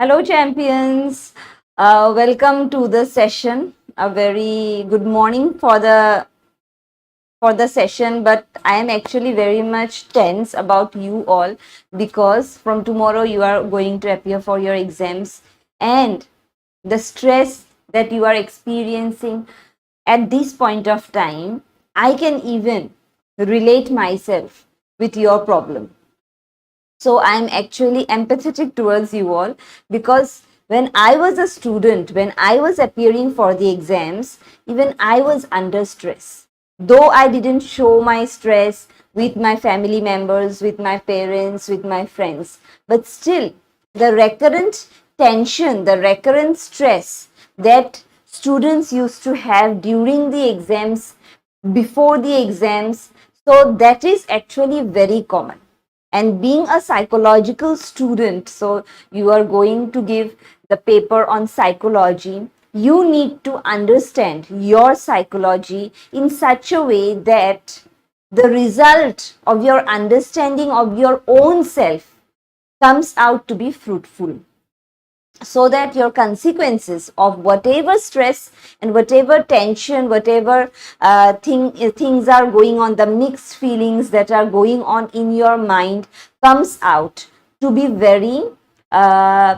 Hello, champions. Welcome to the session. A very good morning for the session, but I am actually very much tense about you all because from tomorrow you are going to appear for your exams, and the stress that you are experiencing at this point of time, I can even relate myself with your problem. So I'm actually empathetic towards you all because when I was a student, when I was appearing for the exams, even I was under stress. Though I didn't show my stress with my family members, with my parents, with my friends, but still the recurrent tension, the recurrent stress that students used to have during the exams, before the exams, so that is actually very common. And being a psychological student, so you are going to give the paper on psychology, you need to understand your psychology in such a way that the result of your understanding of your own self comes out to be fruitful, so that your consequences of whatever stress and whatever tension, whatever things are going on, the mixed feelings that are going on in your mind comes out to be uh,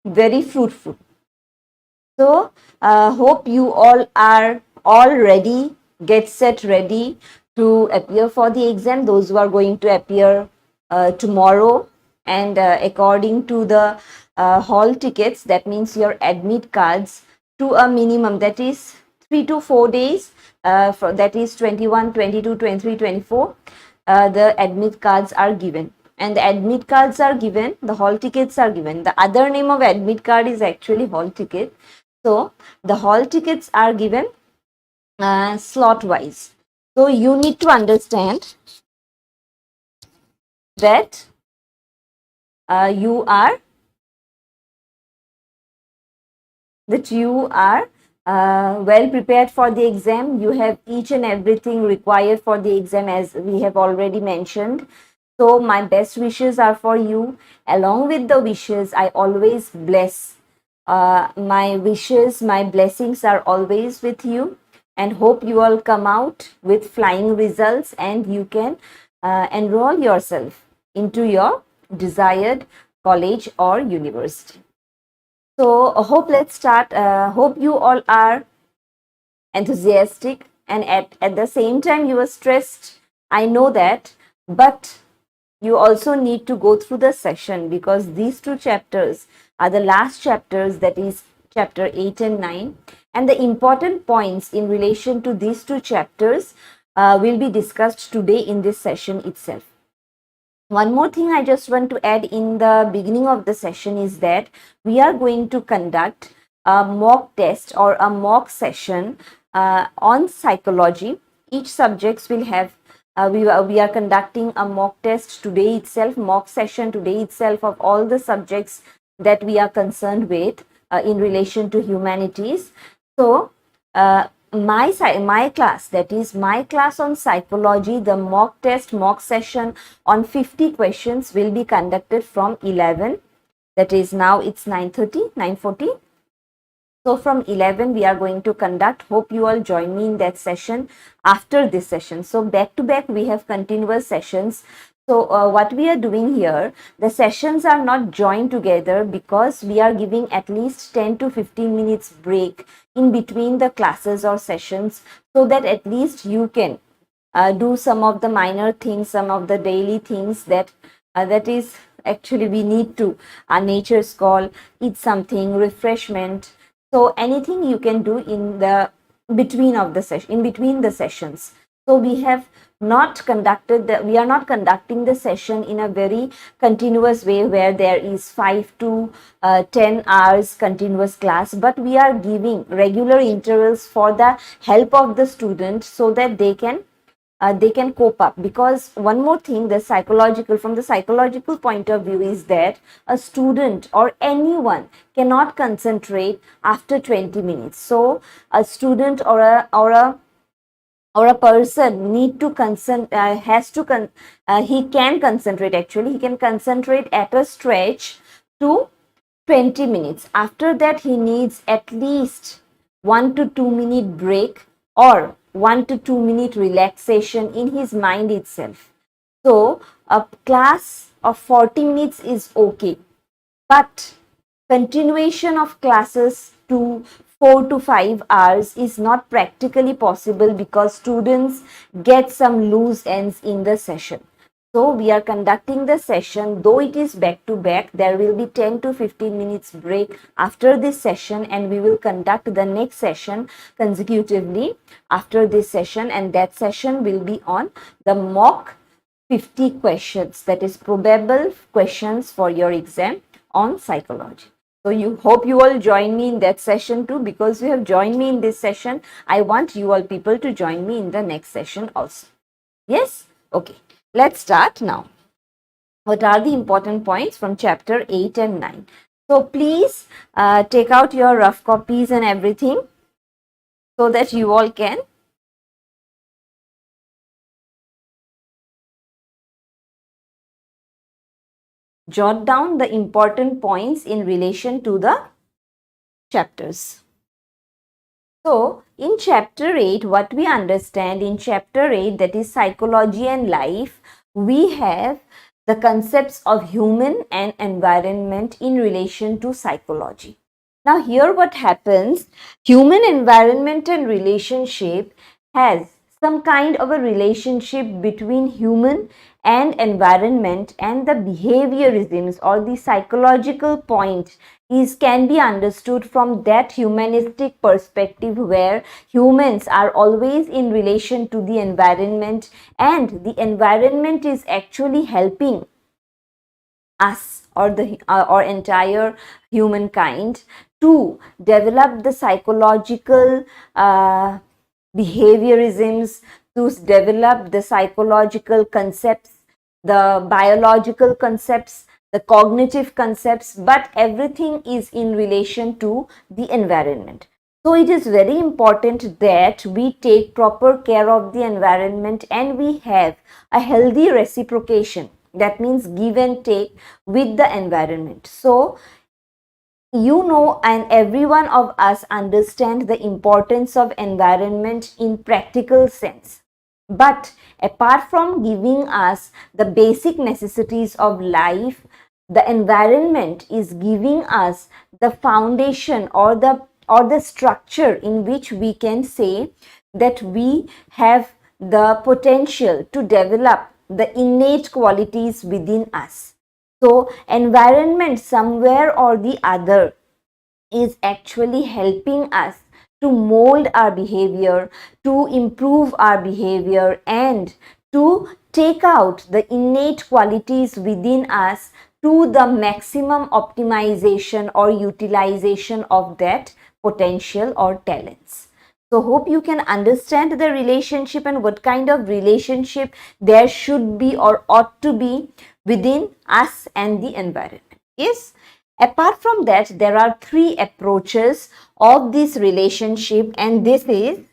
very fruitful. So hope you all are all ready, get set ready to appear for the exam, those who are going to appear tomorrow. And according to the hall tickets, that means your admit cards, to a minimum that is 3 to 4 days, that is 21, 22, 23, 24, the admit cards are given. And the admit cards are given, the hall tickets are given. The other name of admit card is actually hall ticket. So the hall tickets are given slot wise. So you need to understand that you are well prepared for the exam. You have each and everything required for the exam, as we have already mentioned. So my best wishes are for you. Along with the wishes, I always bless. My wishes, my blessings are always with you, and hope you all come out with flying results and you can enroll yourself into your desired college or university. So hope let's start. Hope you all are enthusiastic, and at the same time you are stressed. I know that, but you also need to go through the session because these two chapters are the last chapters, that is chapter 8 and 9, and the important points in relation to these two chapters will be discussed today in this session itself. One more thing I just want to add in the beginning of the session is that we are going to conduct a mock test or a mock session on psychology. Each subjects will have we are conducting a mock test today itself, mock session today itself, of all the subjects that we are concerned with in relation to humanities. So my class, that is my class on psychology, the mock test, mock session on 50 questions will be conducted from 11, that is now it's 9:30, 9:40. So from 11 we are going to conduct. Hope you all join me in that session after this session. So back to back we have continuous sessions. So what we are doing here, the sessions are not joined together because we are giving at least 10 to 15 minutes break in between the classes or sessions, so that at least you can do some of the minor things, some of the daily things that is actually we need to. Our nature's call, eat something, refreshment. So anything you can do in the between of the session, in between the sessions. So we have not conducted we are not conducting the session in a very continuous way where there is 5 to 10 hours continuous class, but we are giving regular intervals for the help of the student so that they can cope up. Because one more thing, from the psychological point of view, is that a student or anyone cannot concentrate after 20 minutes. So a student or a person need to he can concentrate, actually he can concentrate at a stretch to 20 minutes. After that, he needs at least 1 to 2 minute break or 1 to 2 minute relaxation in his mind itself. So, a class of 40 minutes is okay, but continuation of classes to 4 to 5 hours is not practically possible because students get some loose ends in the session. So we are conducting the session, though it is back to back, there will be 10 to 15 minutes break after this session, and we will conduct the next session consecutively after this session, and that session will be on the mock 50 questions, that is probable questions for your exam on psychology. So you hope you all join me in that session too, because you have joined me in this session. I want you all people to join me in the next session also. Yes? Okay. Let's start now. What are the important points from chapter 8 and 9? So please take out your rough copies and everything so that you all can jot down the important points in relation to the chapters. So, in chapter 8, what we understand in chapter 8, that is psychology and life, we have the concepts of human and environment in relation to psychology. Now, here what happens, human environment and relationship has some kind of a relationship between human and environment, and the behaviorisms or the psychological point is can be understood from that humanistic perspective, where humans are always in relation to the environment, and the environment is actually helping us or the or entire humankind to develop the psychological behaviorisms, to develop the psychological concepts, the biological concepts, the cognitive concepts, but everything is in relation to the environment. So it is very important that we take proper care of the environment and we have a healthy reciprocation. That means give and take with the environment. So you know, and every one of us understand the importance of environment in practical sense. But apart from giving us the basic necessities of life, the environment is giving us the foundation or the structure in which we can say that we have the potential to develop the innate qualities within us. So environment somewhere or the other is actually helping us to mold our behavior, to improve our behavior, and to take out the innate qualities within us to the maximum optimization or utilization of that potential or talents. So hope you can understand the relationship and what kind of relationship there should be or ought to be within us and the environment. Yes. Apart from that, there are three approaches of this relationship, and this is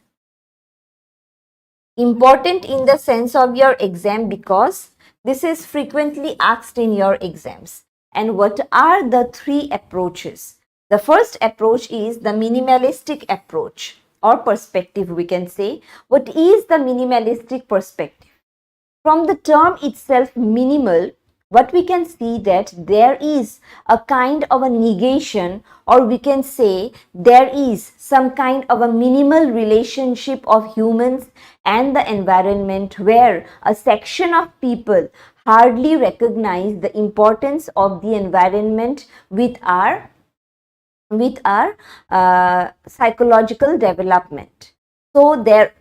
important in the sense of your exam because this is frequently asked in your exams. And what are the three approaches? The first approach is the minimalistic approach or perspective, we can say. What is the minimalistic perspective? From the term itself, minimal, what we can see that there is a kind of a negation, or we can say there is some kind of a minimal relationship of humans and the environment, where a section of people hardly recognize the importance of the environment with our psychological development. So there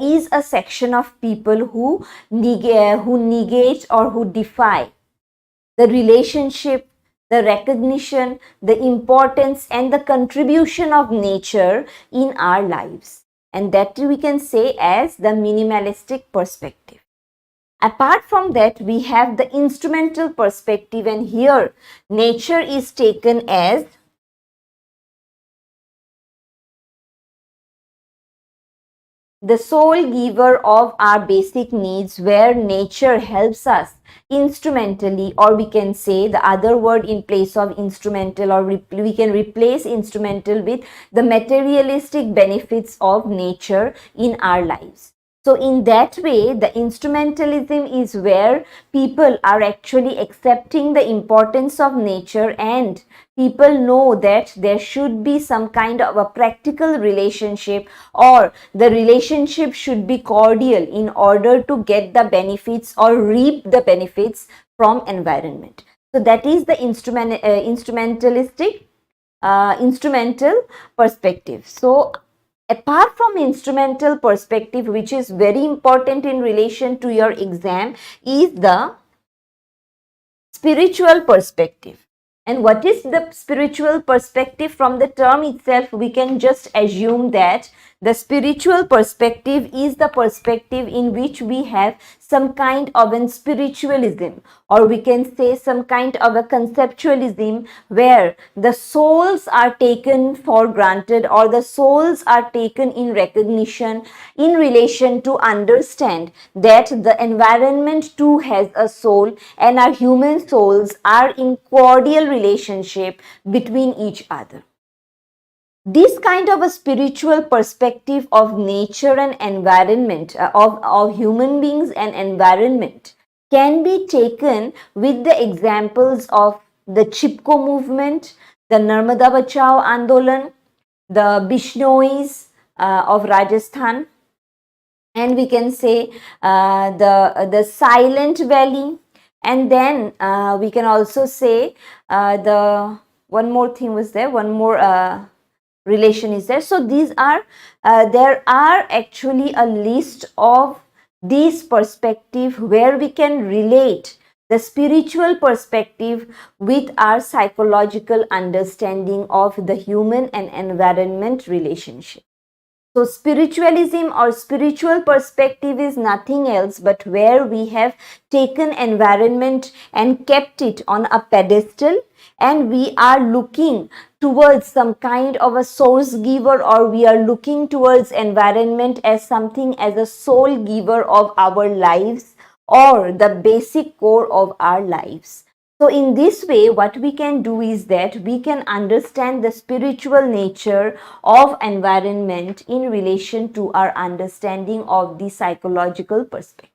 is a section of people who negate or who defy the relationship, the recognition, the importance and the contribution of nature in our lives, and that we can say as the minimalistic perspective. Apart from that, we have the instrumental perspective, and here nature is taken as the sole giver of our basic needs, where nature helps us instrumentally, or we can say the other word in place of instrumental, or we can replace instrumental with the materialistic benefits of nature in our lives. So in that way, the instrumentalism is where people are actually accepting the importance of nature, and people know that there should be some kind of a practical relationship, or the relationship should be cordial in order to get the benefits or reap the benefits from environment. So that is the instrumental perspective. So apart from instrumental perspective, which is very important in relation to your exam, is the spiritual perspective. And what is the spiritual perspective? From the term itself, we can just assume that the spiritual perspective is the perspective in which we have some kind of an spiritualism, or we can say some kind of a conceptualism, where the souls are taken for granted, or the souls are taken in recognition in relation to understand that the environment too has a soul, and our human souls are in cordial relationship between each other. This kind of a spiritual perspective of nature and environment, of human beings and environment, can be taken with the examples of the Chipko movement, the Narmada Bachao Andolan, the Bishnois of Rajasthan, and we can say the Silent Valley, and then we can also say the one more thing was there, one more relation is there. So these are there are actually a list of these perspective where we can relate the spiritual perspective with our psychological understanding of the human and environment relationship. So spiritualism or spiritual perspective is nothing else but where we have taken environment and kept it on a pedestal, and we are looking towards some kind of a source giver, or we are looking towards environment as something as a sole giver of our lives, or the basic core of our lives. So in this way, what we can do is that we can understand the spiritual nature of environment in relation to our understanding of the psychological perspective.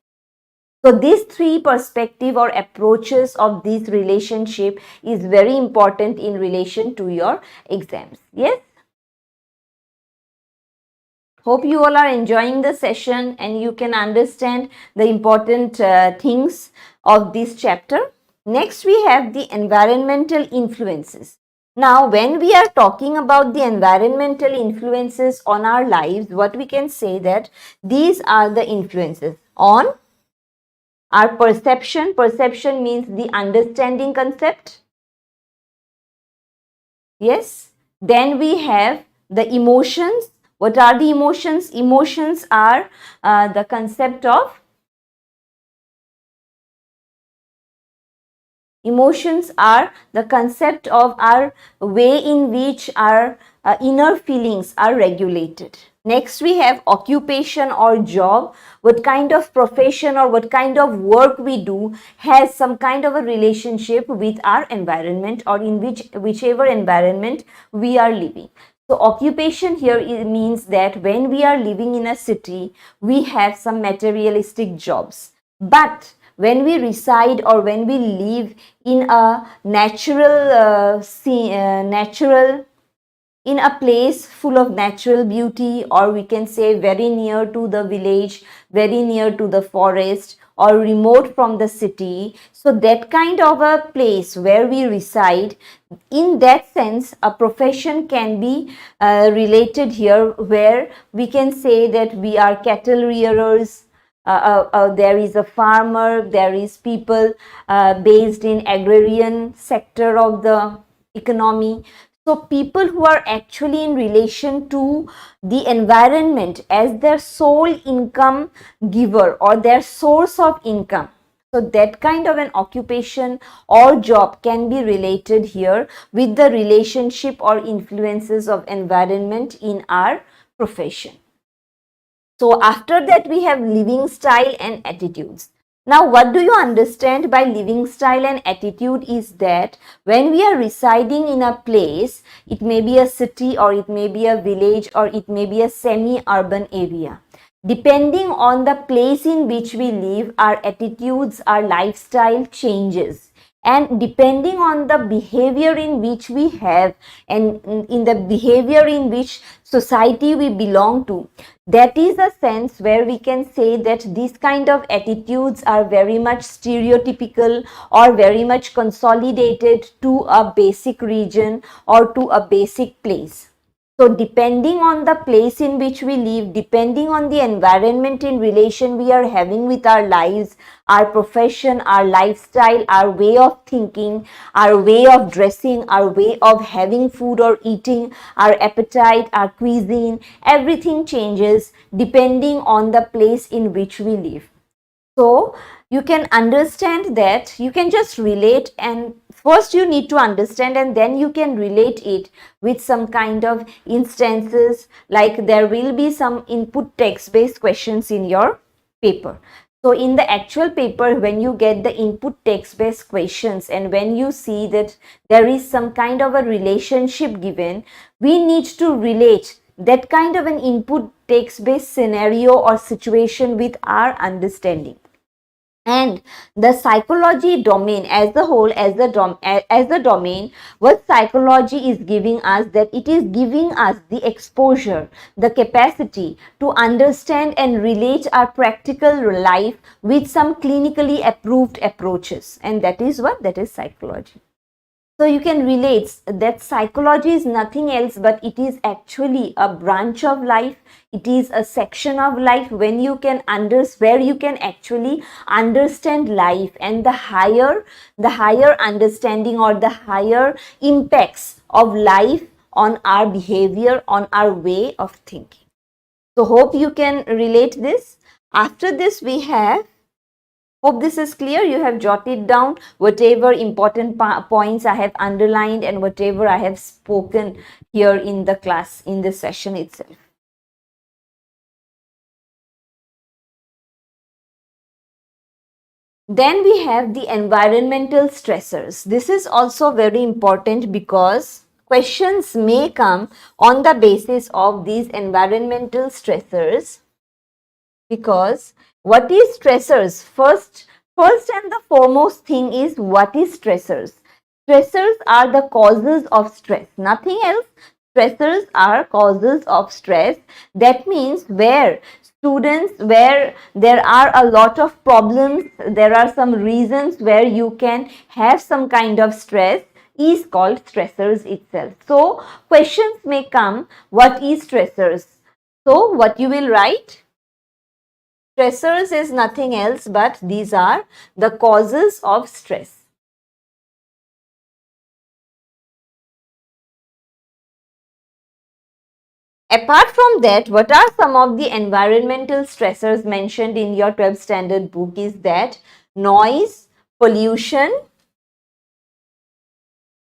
So these three perspective or approaches of this relationship is very important in relation to your exams. Yes? Hope you all are enjoying the session and you can understand the important things of this chapter. Next, we have the environmental influences. Now, when we are talking about the environmental influences on our lives, what we can say that these are the influences on our perception. Perception means the understanding concept. Yes. Then we have the emotions. What are the emotions? Emotions are the concept of Emotions are the concept of our way in which our inner feelings are regulated. Next, we have occupation or job. What kind of profession or what kind of work we do has some kind of a relationship with our environment, or in whichever environment we are living. So occupation here means that when we are living in a city, we have some materialistic jobs. But when we reside or when we live in a in a place full of natural beauty, or we can say very near to the village, very near to the forest, or remote from the city, so that kind of a place where we reside, in that sense a profession can be related here, where we can say that we are cattle rearers. There is a farmer, there is people based in agrarian sector of the economy. So people who are actually in relation to the environment as their sole income giver or their source of income. So that kind of an occupation or job can be related here with the relationship or influences of environment in our profession. So after that we have living style and attitudes. Now what do you understand by living style and attitude is that when we are residing in a place, it may be a city or it may be a village or it may be a semi-urban area. Depending on the place in which we live, our attitudes, our lifestyle changes. And depending on the behavior in which we have and in the behavior in which society we belong to, that is a sense where we can say that these kind of attitudes are very much stereotypical or very much consolidated to a basic region or to a basic place. So depending on the place in which we live, depending on the environment in relation we are having with our lives, our profession, our lifestyle, our way of thinking, our way of dressing, our way of having food or eating, our appetite, our cuisine, everything changes depending on the place in which we live. So you can understand that, you can just relate, and first you need to understand and then you can relate it with some kind of instances, like there will be some input text based questions in your paper. So in the actual paper, when you get the input text based questions and when you see that there is some kind of a relationship given, we need to relate that kind of an input text based scenario or situation with our understanding. And the psychology domain as a whole, as the domain, what psychology is giving us, that it is giving us the exposure, the capacity to understand and relate our practical life with some clinically approved approaches, and that is what, that is psychology. So you can relate that psychology is nothing else but it is actually a branch of life. It is a section of life when you can where you can actually understand life and the higher understanding or the higher impacts of life on our behavior, on our way of thinking. So hope you can relate this. After this we have, hope this is clear. You have jotted down whatever important points I have underlined and whatever I have spoken here in the class, in the session itself. Then we have the environmental stressors. This is also very important because questions may come on the basis of these environmental stressors. Because what is stressors? First and the foremost thing is, what is stressors? Stressors are the causes of stress, nothing else. Stressors are causes of stress. That means where there are a lot of problems, there are some reasons where you can have some kind of stress, is called stressors itself. So questions may come, what is stressors? So what you will write? Stressors is nothing else but these are the causes of stress. Apart from that, what are some of the environmental stressors mentioned in your 12th standard book is that noise, pollution,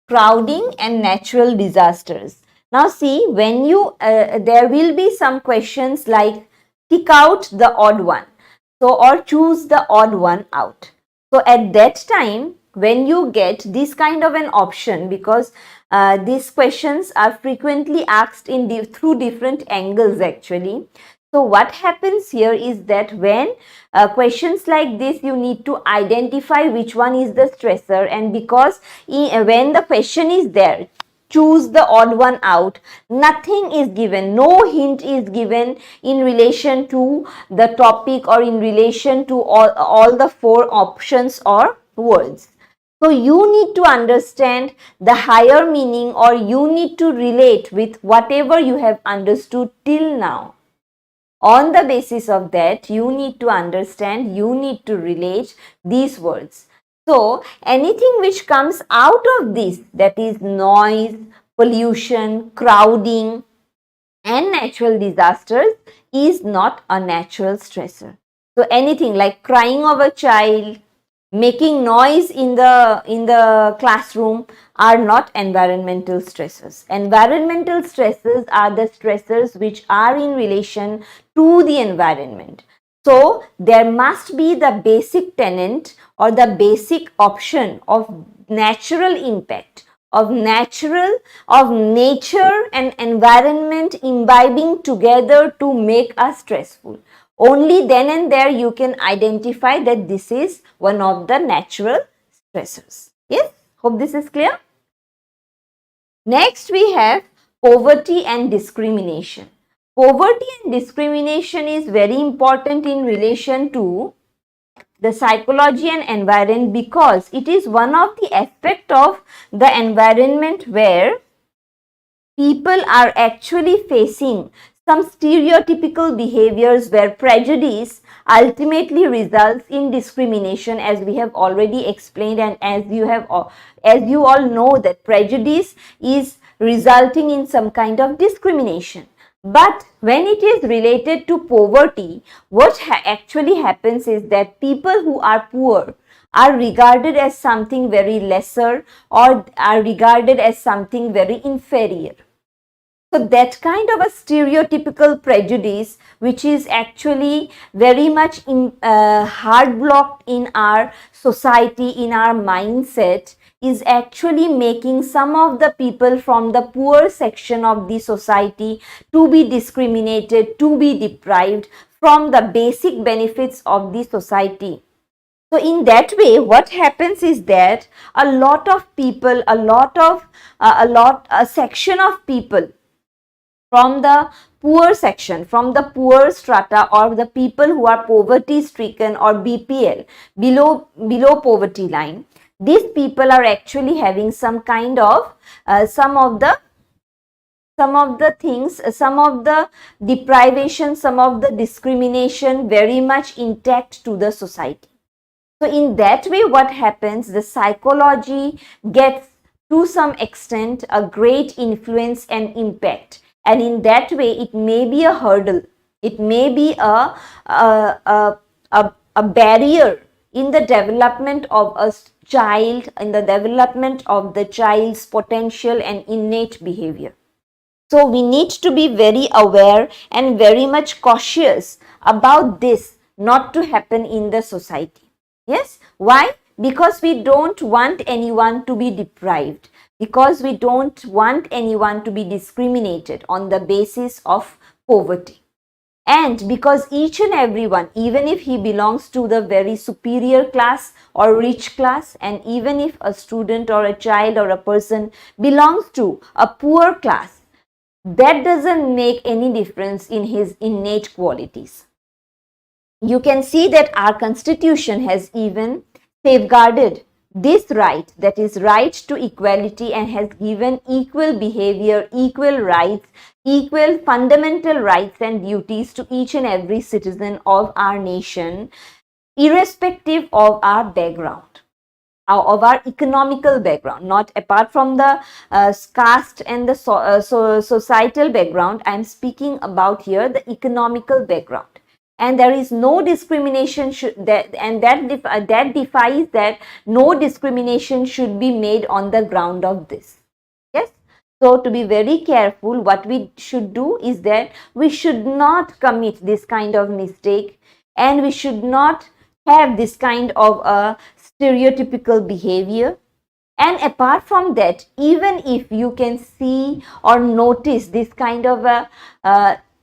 crowding and natural disasters. Now see, when you, there will be some questions like tick out the odd one. So, or choose the odd one out. So, at that time, when you get this kind of an option, because these questions are frequently asked in through different angles actually. So, what happens here is that when questions like this, you need to identify which one is the stressor, and because when the question is there, choose the odd one out, nothing is given, no hint is given in relation to the topic or in relation to all the four options or words. So you need to understand the higher meaning, or you need to relate with whatever you have understood till now. On the basis of that, you need to understand, you need to relate these words. So anything which comes out of this, that is noise, pollution, crowding and natural disasters, is not a natural stressor. So anything like crying of a child, making noise in the classroom are not environmental stresses. Environmental stresses are the stressors which are in relation to the environment. So there must be the basic tenet or the basic option of natural impact, of nature and environment imbibing together to make us stressful. Only then and there you can identify that this is one of the natural stressors. Yes, hope this is clear. Next we have poverty and discrimination. Poverty and discrimination is very important in relation to the psychology and environment, because it is one of the aspect of the environment where people are actually facing some stereotypical behaviors where prejudice ultimately results in discrimination, as we have already explained, and as you all know that prejudice is resulting in some kind of discrimination. But when it is related to poverty, what actually happens is that people who are poor are regarded as something very lesser, or are regarded as something very inferior. So that kind of a stereotypical prejudice, which is actually very much hard blocked in our society, in our mindset, is actually making some of the people from the poor section of the society to be discriminated, to be deprived from the basic benefits of the society. So in that way, what happens is that a lot of people, a section of people from the poor section, from the poor strata, or the people who are poverty stricken or BPL, below poverty line, these people are actually having some kind of some of the things, some of the deprivation, some of the discrimination very much intact to the society. So in that way, what happens, the psychology gets to some extent a great influence and impact. And in that way, it may be a hurdle. It may be a barrier in the development of a child, in the development of the child's potential and innate behavior. So we need to be very aware and very much cautious about this not to happen in the society. Yes, why? Because we don't want anyone to be deprived, because we don't want anyone to be discriminated on the basis of poverty. And because each and everyone, even if he belongs to the very superior class or rich class, and even if a student or a child or a person belongs to a poor class, that doesn't make any difference in his innate qualities. You can see that our constitution has even safeguarded this right, that is right to equality, and has given equal behavior, equal rights, equal fundamental rights and duties to each and every citizen of our nation, irrespective of our background, of our economical background, not apart from the caste and the societal background. I am speaking about here the economical background. And there is no discrimination that defies that no discrimination should be made on the ground of this. Yes. So to be very careful, what we should do is that we should not commit this kind of mistake, and we should not have this kind of a stereotypical behavior. And apart from that, even if you can see or notice this kind of a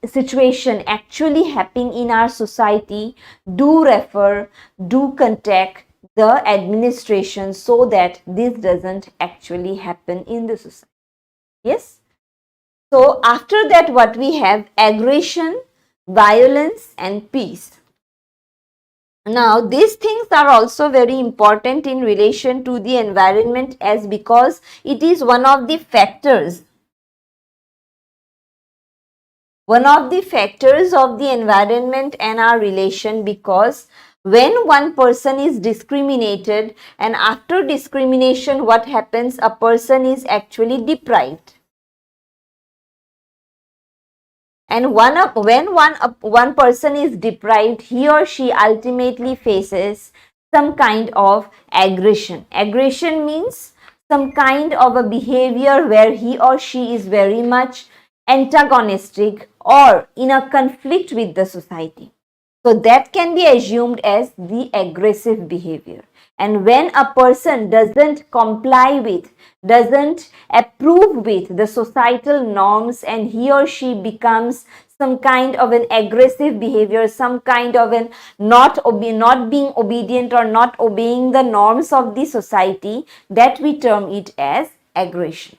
situation actually happening in our society, do refer, do contact the administration so that this doesn't actually happen in the society. Yes. So after that, what we have: aggression, violence, and peace. Now, these things are also very important in relation to the environment, as because it is one of the factors of the environment and our relation, because when one person is discriminated, and after discrimination, what happens? A person is actually deprived. And when one person is deprived, he or she ultimately faces some kind of aggression. Aggression means some kind of a behavior where he or she is very much antagonistic or in a conflict with the society. So that can be assumed as the aggressive behavior. And when a person doesn't comply with, doesn't approve with the societal norms, and he or she becomes some kind of an aggressive behavior, some kind of an not being obedient or not obeying the norms of the society, that we term it as aggression.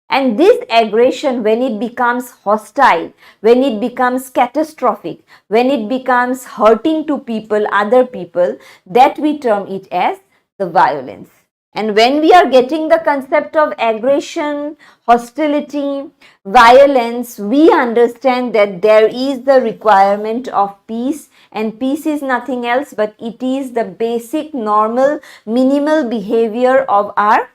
And this aggression, when it becomes hostile, when it becomes catastrophic, when it becomes hurting to people, other people, that we term it as the violence. And when we are getting the concept of aggression, hostility, violence, we understand that there is the requirement of peace, and peace is nothing else but it is the basic, normal, minimal behavior of our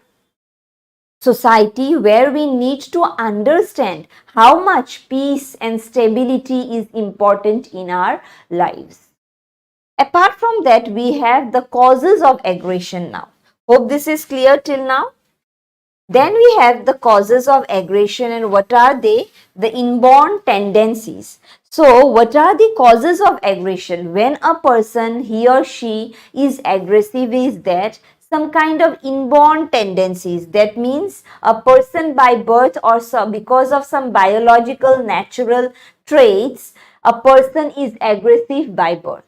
society, where we need to understand how much peace and stability is important in our lives. Apart from that, we have the causes of aggression now. Hope this is clear till now. Then we have the causes of aggression, and what are they? The inborn tendencies. So, what are the causes of aggression? When a person, he or she is aggressive, is that some kind of inborn tendencies. That means a person by birth or so, because of some biological natural traits, a person is aggressive by birth.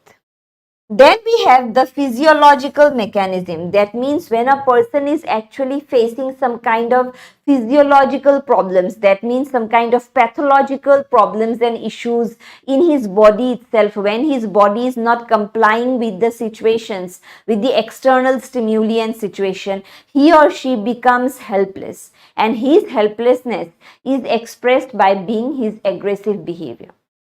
Then we have the physiological mechanism. That means when a person is actually facing some kind of physiological problems, that means some kind of pathological problems and issues in his body itself, when his body is not complying with the situations, with the external stimuli and situation, he or she becomes helpless, and his helplessness is expressed by being his aggressive behavior.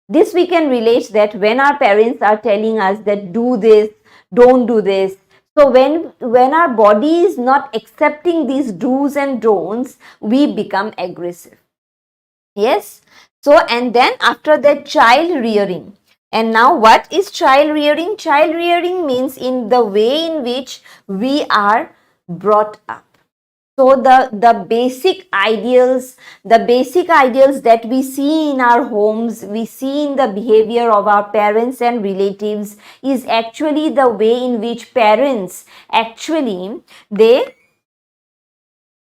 This we can relate that when our parents are telling us that do this, don't do this. So when our body is not accepting these do's and don'ts, we become aggressive. Yes. So, and then after that, child rearing. And now what is child rearing? Child rearing means in the way in which we are brought up. So the basic ideals that we see in our homes, we see in the behavior of our parents and relatives, is actually the way in which parents actually they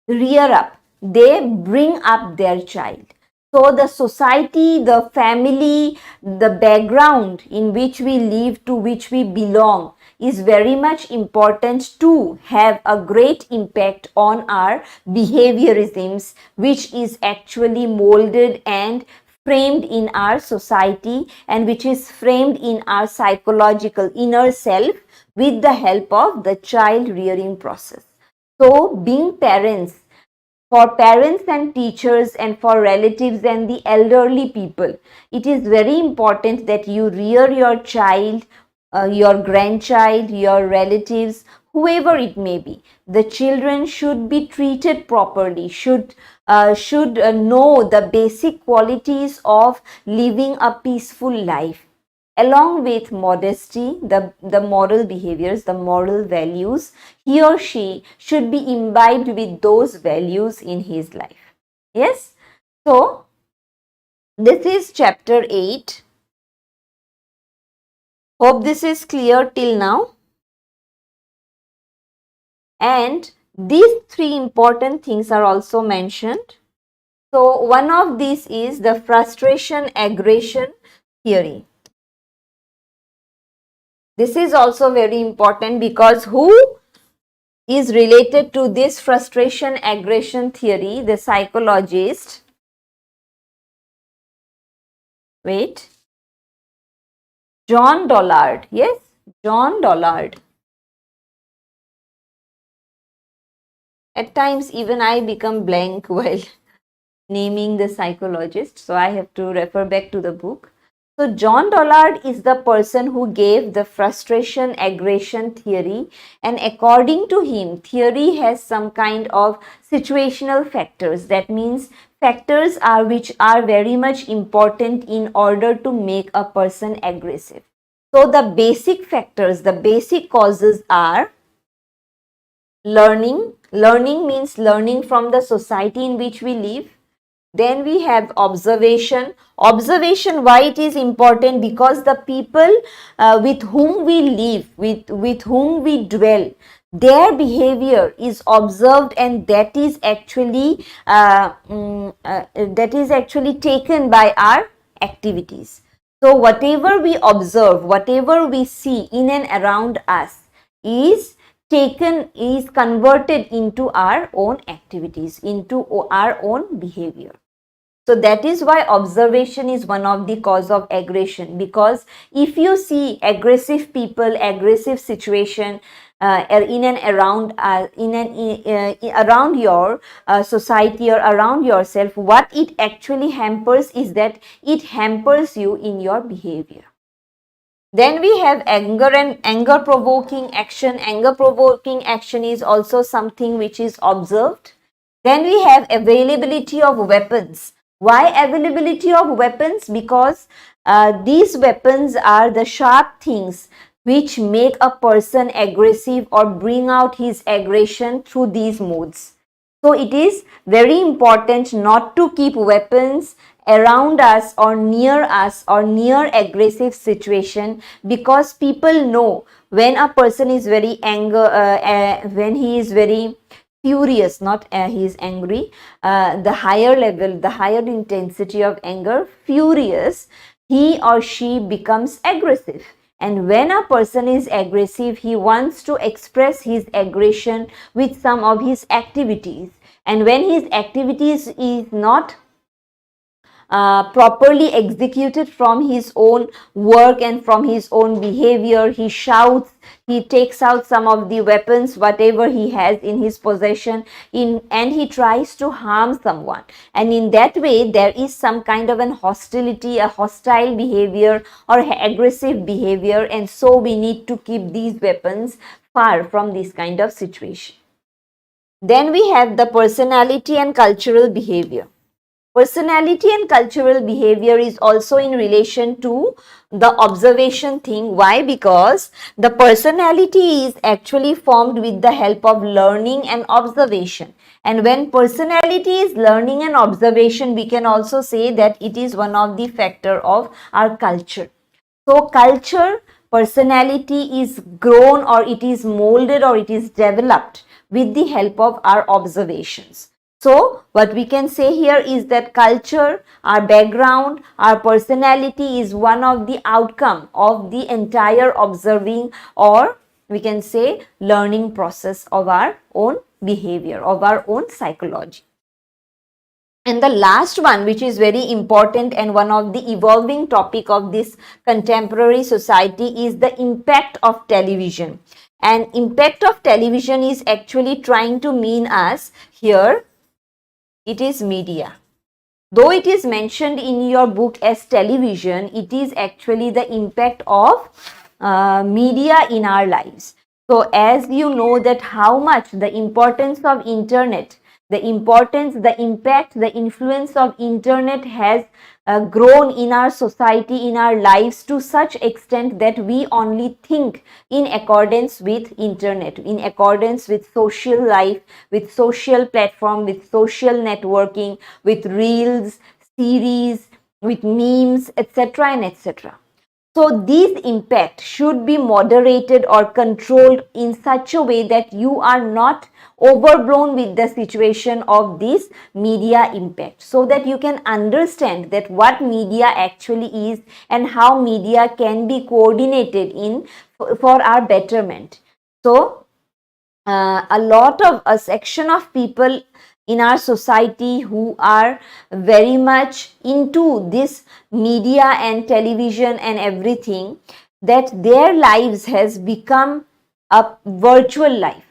rear up, they bring up their child. So the society, the family, the background in which we live, to which we belong, is very much important to have a great impact on our behaviorisms, which is actually molded and framed in our society, and which is framed in our psychological inner self with the help of the child rearing process. So being parents, for parents and teachers and for relatives and the elderly people, it is very important that you rear your child, your grandchild, your relatives, whoever it may be. The children should be treated properly, should know the basic qualities of living a peaceful life, along with modesty, the moral behaviors, the moral values. He or she should be imbibed with those values in his life. Yes. So, this is chapter 8. Hope this is clear till now. And these three important things are also mentioned. So, one of these is the frustration aggression theory. This is also very important because who is related to this frustration aggression theory? The psychologist. Wait. John Dollard. Yes, John Dollard. At times even I become blank while naming the psychologist, so I have to refer back to the book. So John Dollard is the person who gave the frustration aggression theory, and according to him, theory has some kind of situational factors. That means factors which are very much important in order to make a person aggressive. So the basic factors, the basic causes are learning. Learning means learning from the society in which we live. Then we have observation. Observation, why it is important? Because the people with whom we live, with whom we dwell, their behavior is observed, and that is actually taken by our activities. So whatever we observe, whatever we see in and around us is converted into our own activities, into our own behavior. So that is why observation is one of the cause of aggression, because if you see aggressive people, aggressive situation in and around around your society or around yourself, what it actually hampers is that it hampers you in your behavior. Then we have anger and anger provoking action. Anger provoking action is also something which is observed. Then we have availability of weapons. Why availability of weapons? Because these weapons are the sharp things which make a person aggressive or bring out his aggression through these modes. So it is very important not to keep weapons around us or near aggressive situation, because people know when a person is very when he is very furious, not he is angry, the higher level, the higher intensity of anger, furious, he or she becomes aggressive. And when a person is aggressive, he wants to express his aggression with some of his activities. And when his activities is not properly executed from his own work and from his own behavior, he shouts, he takes out some of the weapons, whatever he has in his possession, and he tries to harm someone. And in that way, there is some kind of an hostility, a hostile behavior or aggressive behavior, and so we need to keep these weapons far from this kind of situation. Then we have the personality and cultural behavior. Personality and cultural behavior is also in relation to the observation thing. Why? Because the personality is actually formed with the help of learning and observation. And when personality is learning and observation, we can also say that it is one of the factor of our culture. So culture, personality is grown, or it is molded, or it is developed with the help of our observations. So what we can say here is that culture, our background, our personality is one of the outcome of the entire observing, or we can say learning process of our own behavior, of our own psychology. And the last one, which is very important and one of the evolving topic of this contemporary society, is the impact of television. And impact of television is actually trying to mean us here, it is media. Though it is mentioned in your book as television, it is actually the impact of media in our lives. So as you know that how much the importance of internet, the importance, the impact, the influence of internet has grown in our society, in our lives, to such extent that we only think in accordance with internet, in accordance with social life, with social platform, with social networking, with reels, series, with memes, etc. and etc. So these impact should be moderated or controlled in such a way that you are not overblown with the situation of this media impact, so that you can understand that what media actually is and how media can be coordinated in for our betterment. So a section of people in our society who are very much into this media and television and everything, that their lives has become a virtual life.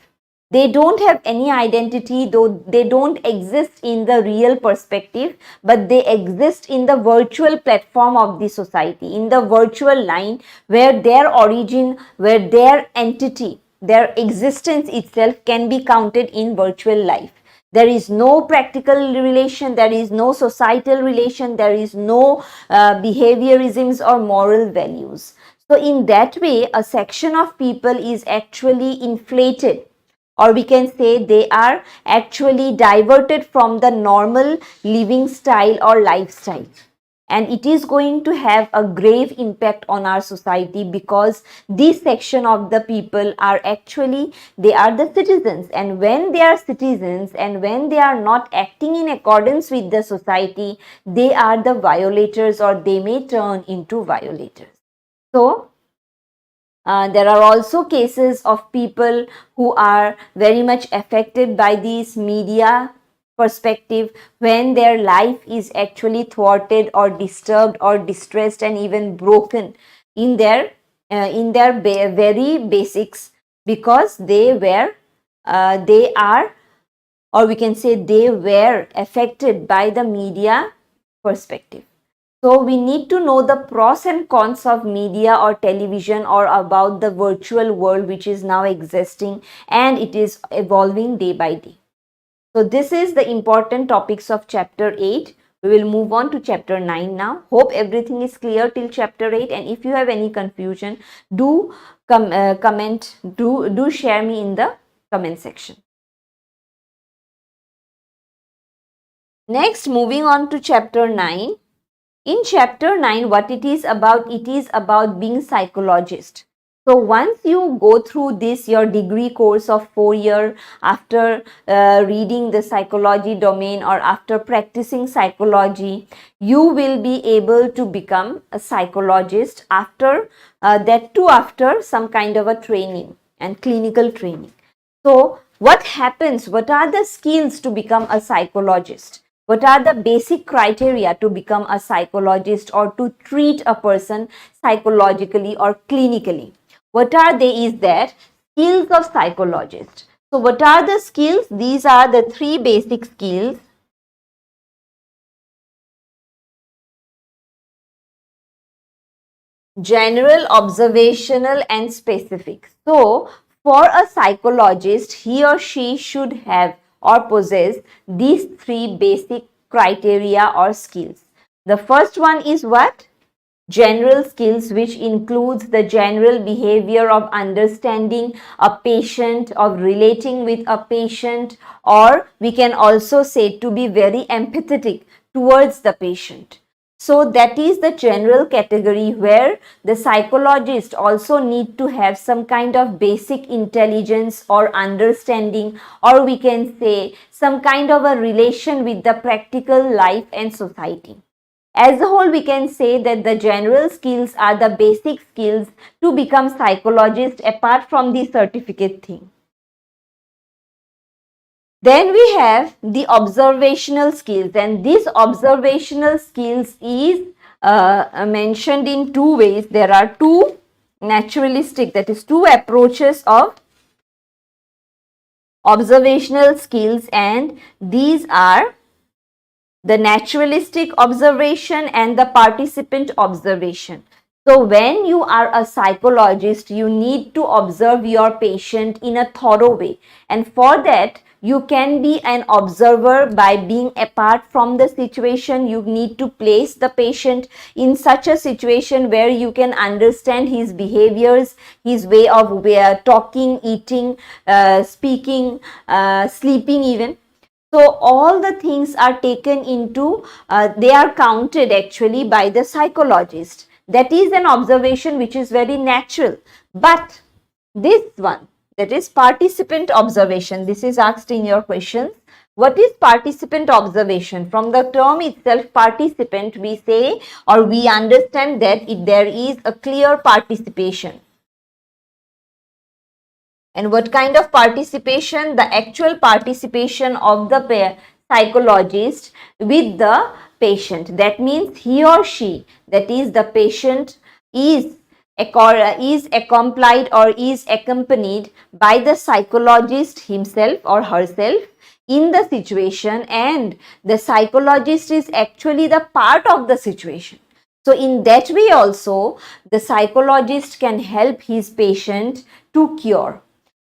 They don't have any identity, though they don't exist in the real perspective, but they exist in the virtual platform of the society, in the virtual line where their origin, where their entity, their existence itself can be counted in virtual life. There is no practical relation, there is no societal relation, there is no behaviorisms or moral values. So in that way, a section of people is actually inflated, or we can say they are actually diverted from the normal living style or lifestyle. And it is going to have a grave impact on our society, because this section of the people are actually, they are the citizens, and when they are citizens and when they are not acting in accordance with the society, they are the violators, or they may turn into violators. So there are also cases of people who are very much affected by this media perspective, when their life is actually thwarted or disturbed or distressed and even broken in their very basics, because they are, or we can say they were affected by the media perspective. So we need to know the pros and cons of media or television, or about the virtual world which is now existing and it is evolving day by day. So this is the important topics of chapter 8. We will move on to chapter 9 now. Hope everything is clear till chapter 8, and if you have any confusion, do comment, do share me in the comment section. Next, moving on to chapter 9. In chapter 9, what it is about being psychologist. So once you go through this, your degree course of 4 years, after reading the psychology domain or after practicing psychology, you will be able to become a psychologist after that too, after some kind of a training and clinical training. So what happens? What are the skills to become a psychologist? What are the basic criteria to become a psychologist or to treat a person psychologically or clinically? What are they is that skills of psychologist. So what are the skills? These are the 3 basic skills. General, observational and specific. So for a psychologist, he or she should have or possess these 3 basic criteria or skills. The first one is what? General skills, which includes the general behavior of understanding a patient, of relating with a patient, or we can also say to be very empathetic towards the patient. So that is the general category where the psychologist also need to have some kind of basic intelligence or understanding, or we can say some kind of a relation with the practical life and society. As a whole, we can say that the general skills are the basic skills to become psychologist apart from the certificate thing. Then we have the observational skills, and these observational skills is mentioned in 2 ways. There are 2 naturalistic, that is 2 approaches of observational skills, and these are the naturalistic observation and the participant observation. So when you are a psychologist, you need to observe your patient in a thorough way, and for that you can be an observer by being apart from the situation. You need to place the patient in such a situation where you can understand his behaviors, his way of talking, eating, speaking, sleeping even. So all the things are taken into, they are counted actually by the psychologist. That is an observation which is very natural. But this one, that is participant observation, this is asked in your questions. What is participant observation? From the term itself, participant, we say or we understand that there is a clear participation. And what kind of participation? The actual participation of the psychologist with the patient. That means he or she, that is the patient, is accompanied or is accompanied by the psychologist himself or herself in the situation, and the psychologist is actually the part of the situation. So in that way also, the psychologist can help his patient to cure.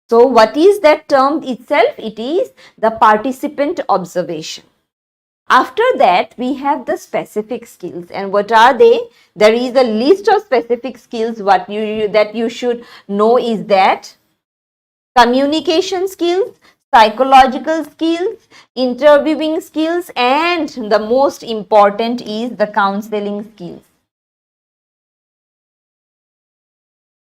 So what is that term itself? It is the participant observation. After that, we have the specific skills. And what are they? There is a list of specific skills. What that you should know is that communication skills, psychological skills, interviewing skills, and the most important is the counseling skills.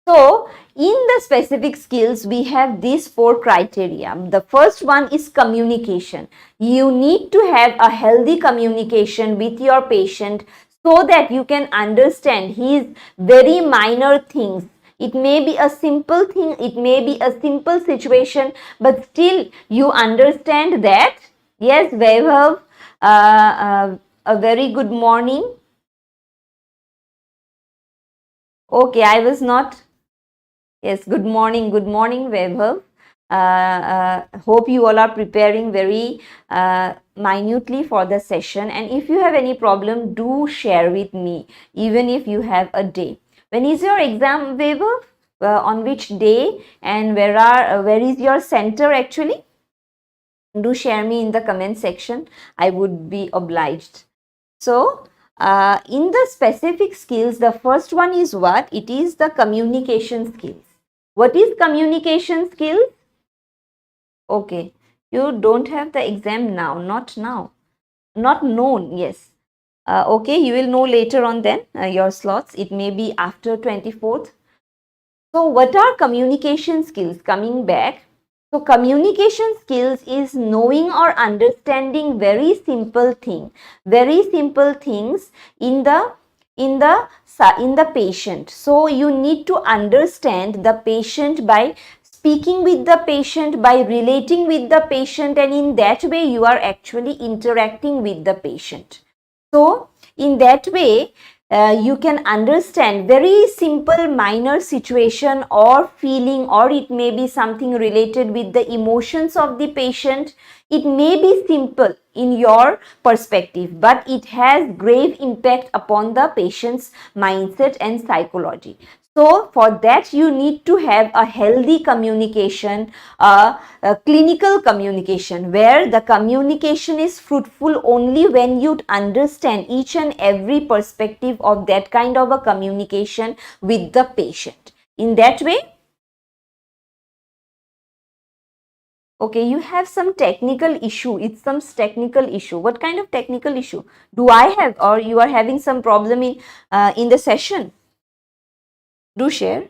So, in the specific skills, we have these 4 criteria. The first one is communication. You need to have a healthy communication with your patient so that you can understand his very minor things. It may be a simple thing, it may be a simple situation, but still you understand that. Yes, Vaibhav, a very good morning. Okay, I was not. Yes, good morning, Vaibhav. Hope you all are preparing very minutely for the session. And if you have any problem, do share with me, even if you have a day. When is your exam, Vaibhav? On which day and where is your center actually? Do share me in the comment section. I would be obliged. So, in the specific skills, the first one is what? It is the communication skills. What is communication skills? Okay, you don't have the exam now, not now, not known, yes. Okay, you will know later on then your slots. It may be after 24th. So, what are communication skills? Coming back. So, communication skills is knowing or understanding very simple things in the patient. So, you need to understand the patient by speaking with the patient, by relating with the patient, and in that way you are actually interacting with the patient. So, in that way, you can understand very simple minor situation or feeling, or it may be something related with the emotions of the patient. It may be simple in your perspective, but it has grave impact upon the patient's mindset and psychology. So, for that you need to have a healthy communication, a clinical communication, where the communication is fruitful only when you understand each and every perspective of that kind of a communication with the patient. In that way, okay, you have some technical issue. It's some technical issue. What kind of technical issue do I have, or you are having some problem in the session? Do share.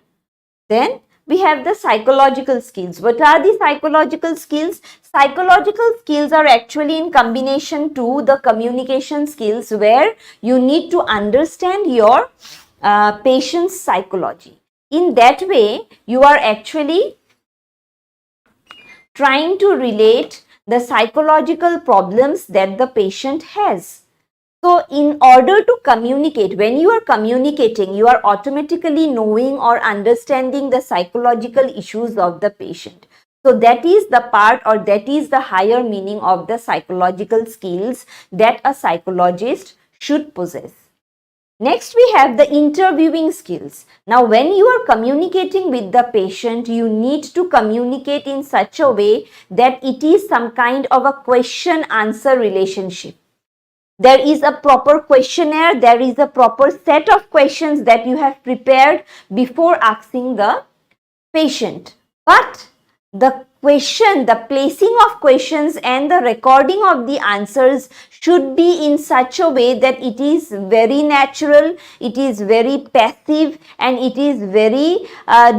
Then we have the psychological skills. What are the psychological skills? Psychological skills are actually in combination to the communication skills, where you need to understand your patient's psychology. In that way, you are actually trying to relate the psychological problems that the patient has. So, in order to communicate, when you are communicating, you are automatically knowing or understanding the psychological issues of the patient. So, that is the part, or that is the higher meaning of the psychological skills that a psychologist should possess. Next, we have the interviewing skills. Now, when you are communicating with the patient, you need to communicate in such a way that it is some kind of a question-answer relationship. There is a proper questionnaire, there is a proper set of questions that you have prepared before asking the patient. But the question, the placing of questions and the recording of the answers should be in such a way that it is very natural, it is very passive, and it is very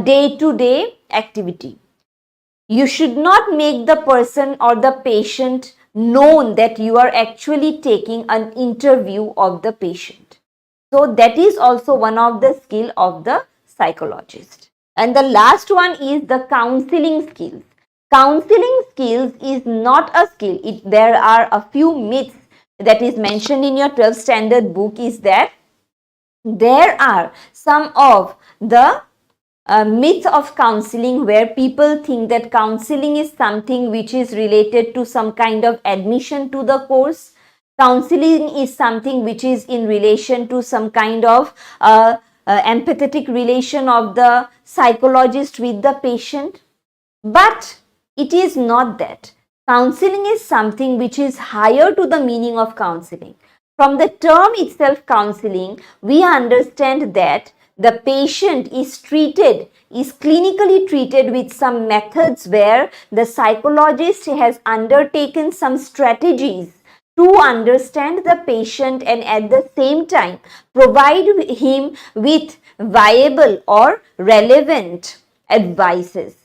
day-to-day activity. You should not make the person or the patient known that you are actually taking an interview of the patient. So that is also one of the skill of the psychologist. And the last one is the counseling skills. Counseling skills is not a skill. There are a few myths that is mentioned in your 12th standard book, is that there are some of the myth of counseling, where people think that counseling is something which is related to some kind of admission to the course. Counseling is something which is in relation to some kind of empathetic relation of the psychologist with the patient. But it is not that. Counseling is something which is higher to the meaning of counseling. From the term itself, counseling, we understand that the patient is clinically treated with some methods where the psychologist has undertaken some strategies to understand the patient and at the same time provide him with viable or relevant advices.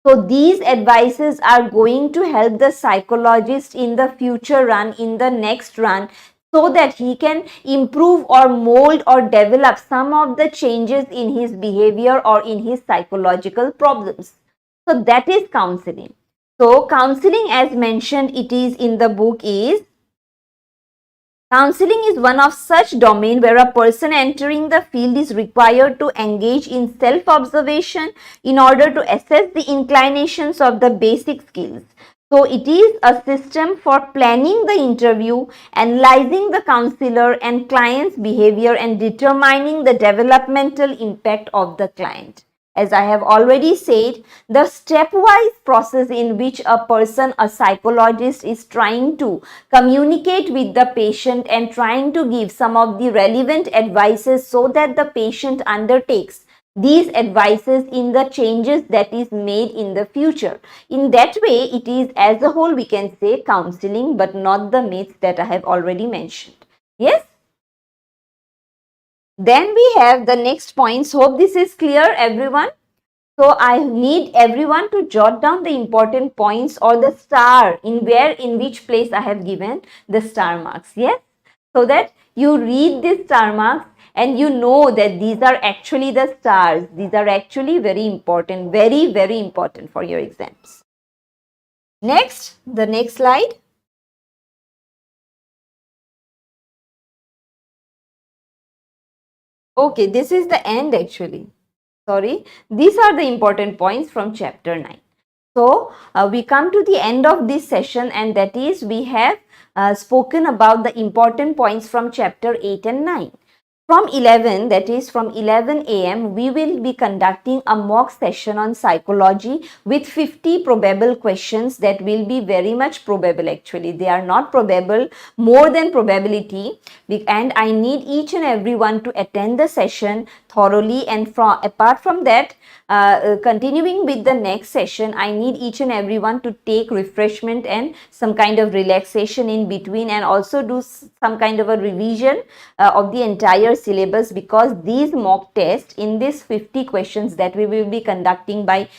So these advices are going to help the psychologist in the future run, in the next run, so that he can improve or mold or develop some of the changes in his behavior or in his psychological problems. So that is counseling. So counseling, as mentioned, it is in the book, is counseling is one of such domain where a person entering the field is required to engage in self-observation in order to assess the inclinations of the basic skills. So it is a system for planning the interview, analyzing the counselor and client's behavior and determining the developmental impact of the client. As I have already said, the stepwise process in which a person, a psychologist, is trying to communicate with the patient and trying to give some of the relevant advices so that the patient undertakes these advices in the changes that is made in the future. In that way, it is as a whole we can say counseling, but not the myths that I have already mentioned. Yes? Then we have the next points. Hope this is clear, everyone. So I need everyone to jot down the important points or the star in which place I have given the star marks. Yes, so that you read these star marks and you know that these are actually the stars. These are actually very important, very, very important for your exams. Next, the next slide. Okay, this is the end actually. Sorry, these are the important points from chapter 9. So, we come to the end of this session, and that is we have spoken about the important points from chapter 8 and 9. From 11, that is from 11 a.m., we will be conducting a mock session on psychology with 50 probable questions that will be very much probable actually. They are not probable, more than probability, and I need each and everyone to attend the session thoroughly, and apart from that, continuing with the next session, I need each and everyone to take refreshment and some kind of relaxation in between, and also do some kind of a revision of the entire syllabus, because these mock tests in these 50 questions that we will be conducting by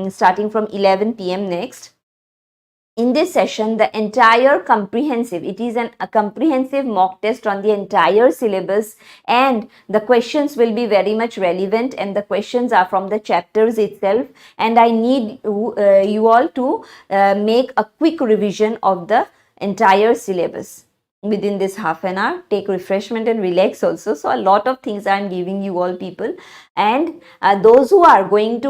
starting from 11 p.m. next. In this session, the entire comprehensive, it is a comprehensive mock test on the entire syllabus, and the questions will be very much relevant, and the questions are from the chapters itself, and I need you all to make a quick revision of the entire syllabus within this half an hour. Take refreshment and relax also. So a lot of things I am giving you all people, and those who are going to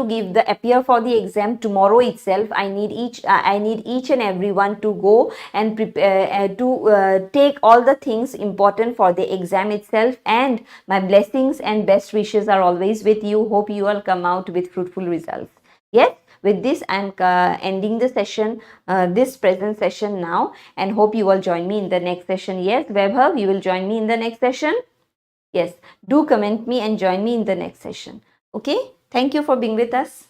appear for the exam tomorrow itself, I need each and everyone to go and prepare to take all the things important for the exam itself, and my blessings and best wishes are always with you. Hope you all come out with fruitful results. Yes, with this I am ending the session, this present session now, and hope you all join me in the next session. Yes, Vaibhav, you will join me in the next session. Yes, do comment me and join me in the next session. Okay, thank you for being with us.